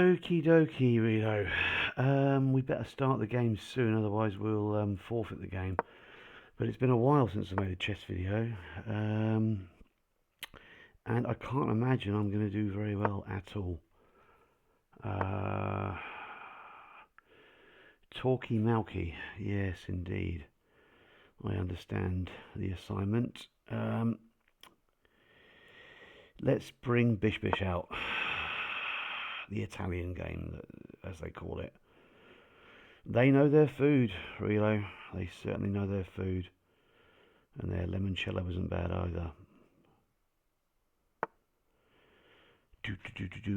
Okie dokie, Realo. We better start the game soon, otherwise we'll forfeit the game. But it's been a while since I made a chess video, and I can't imagine I'm going to do very well at all. Talkie Malky, yes indeed. I understand the assignment. Let's bring Bish Bish out. The Italian game, as they call it. They know their food, Realo. They certainly know their food. And their limoncello wasn't bad either.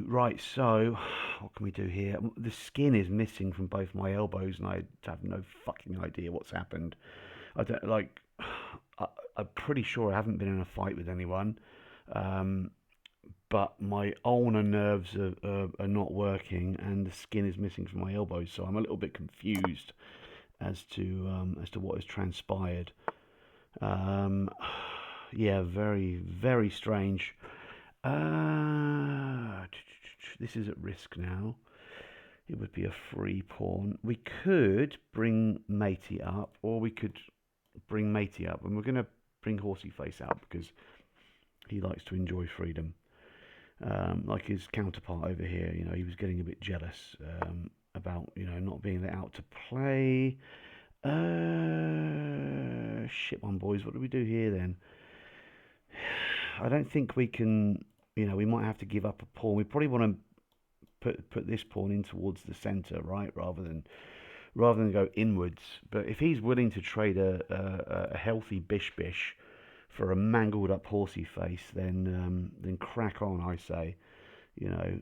Right, so what can we do here? The skin is missing from both my elbows, and I have no fucking idea what's happened. I don't like. I'm pretty sure I haven't been in a fight with anyone. But my ulnar nerves are not working, and the skin is missing from my elbows, so I'm a little bit confused as to what has transpired. Yeah, very, very strange. This is at risk now. It would be a free pawn. We could bring matey up, or we could bring matey up, and we're going to bring horsey face out because he likes to enjoy freedom. Like his counterpart over here, you know, he was getting a bit jealous about, you know, not being let out to play. Shit, one boys. What do we do here then? I don't think we can. You know, we might have to give up a pawn. We probably want to put this pawn in towards the center, right, rather than go inwards. But if he's willing to trade a healthy bish for a mangled up horsey face, then crack on, I say. You know,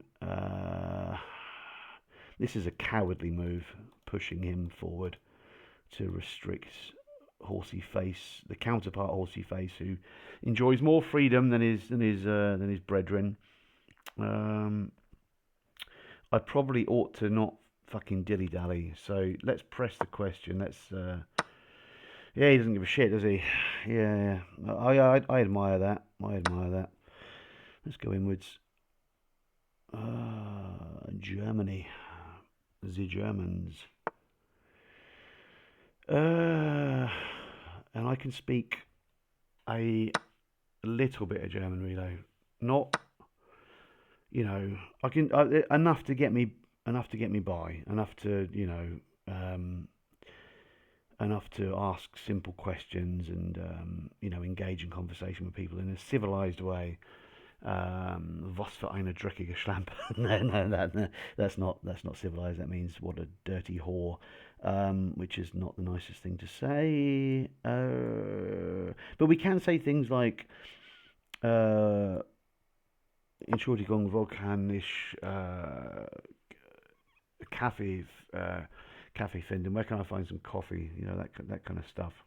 this is a cowardly move, pushing him forward to restrict horsey face, the counterpart horsey face, who enjoys more freedom than his brethren. I probably ought to not fucking dilly dally. So let's press the question. Let's. Yeah, he doesn't give a shit, does he? Yeah. I admire that. I admire that. Let's go inwards. Germany. The Germans. And I can speak a little bit of German, Realo. Not, you know, I can enough to get me by, enough to, you know, enough to ask simple questions and you know, engage in conversation with people in a civilized way. Was für eine dreckige Schlampe. No, that's not civilized. That means what a dirty whore, which is not the nicest thing to say. But we can say things like, Entschuldigung, wo kann ich Kaffee finden? Where can I find some coffee? You know, that kind of stuff.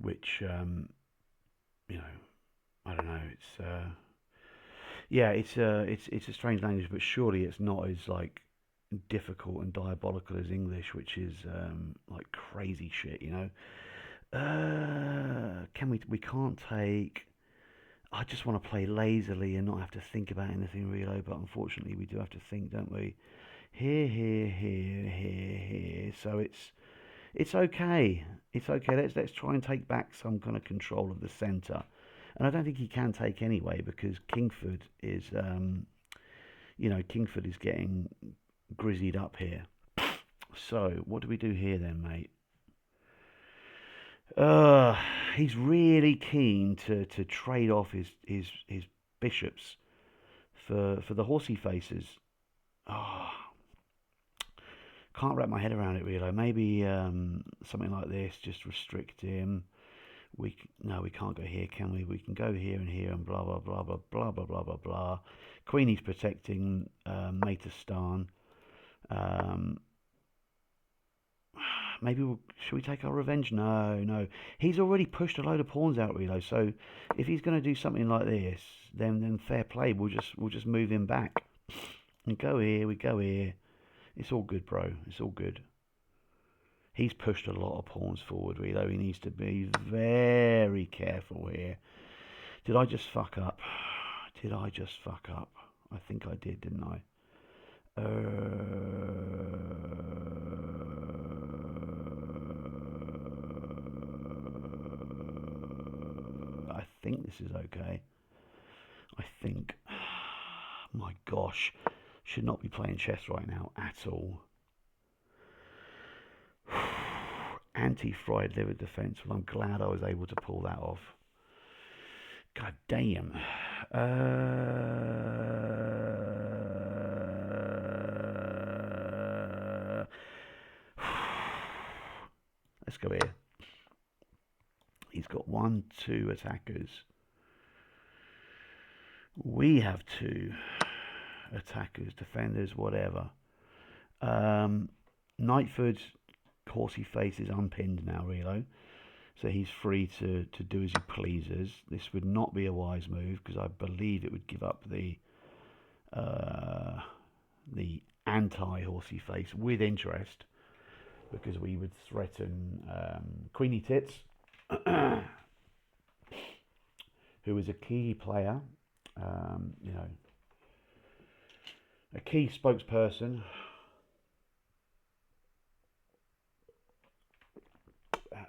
Which, you know, I don't know. It's yeah, it's a strange language, but surely it's not as like difficult and diabolical as English, which is like crazy shit, you know. We can't take. I just want to play lazily and not have to think about anything, Realo. But unfortunately, we do have to think, don't we? Here. So it's okay. It's okay. Let's try and take back some kind of control of the centre. And I don't think he can take anyway, because Kingford is, you know, Kingford is getting grizzied up here. So what do we do here then, mate? He's really keen to trade off his bishops for the horsey faces. Can't wrap my head around it, really. Maybe something like this, just restrict him. No, we can't go here, can we? We can go here and blah blah blah blah blah blah blah blah blah. Queenie's protecting Materstan. Maybe should we take our revenge? No. He's already pushed a load of pawns out, Realo. So if he's going to do something like this, then fair play. We'll just move him back. And go here. We go here. It's all good, bro. It's all good. He's pushed a lot of pawns forward, Realo. He needs to be very careful here. Did I just fuck up? I think I did, didn't I? I think this is okay. I think. My gosh, should not be playing chess right now at all. Anti-fried liver defense. Well, I'm glad I was able to pull that off. God damn. Let's go here. He's got 1, 2 attackers. We have 2 attackers, defenders, whatever. Knightford's horsey face is unpinned now, Realo. So he's free to do as he pleases. This would not be a wise move because I believe it would give up the anti-horsey face with interest, because we would threaten Queenie Tits, who is a key player, you know, a key spokesperson.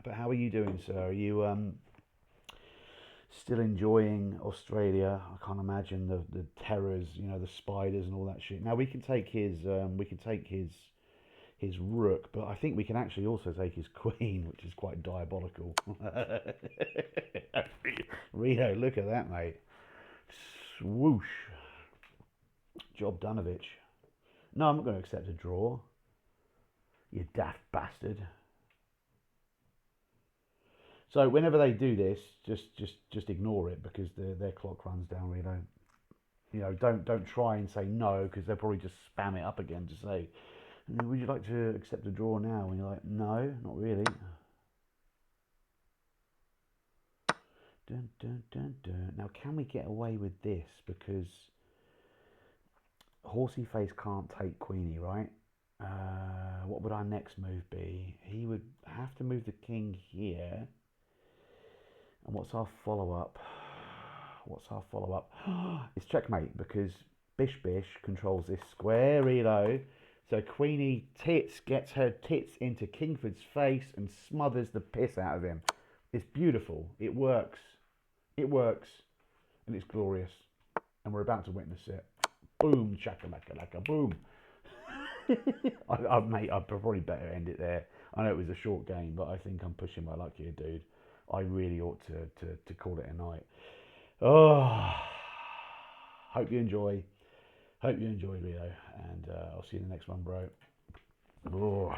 But how are you doing, sir? Are you still enjoying Australia? I can't imagine the terrors, you know, the spiders and all that shit. Now we can take his his rook, but I think we can actually also take his queen, which is quite diabolical. Rio, look at that, mate. Swoosh. Job doneovich. No, I'm not going to accept a draw. You daft bastard. So whenever they do this, just ignore it, because their clock runs down. You know, don't try and say no, because they'll probably just spam it up again to say, would you like to accept a draw now? And you're like, no, not really. Dun, dun, dun, dun. Now, can we get away with this? Because horsey face can't take Queenie, right? What would our next move be? He would have to move the king here. And what's our follow-up? What's our follow-up? It's checkmate, because Bish controls this square, Realo. So Queenie Tits gets her tits into Kingford's face and smothers the piss out of him. It's beautiful. It works. It works. And it's glorious. And we're about to witness it. Boom, chakalaka, boom. Mate, I'd probably better end it there. I know it was a short game, but I think I'm pushing my luck here, dude. I really ought to call it a night. Oh, hope you enjoy. Hope you enjoy, Rio, and I'll see you in the next one, bro. Oh.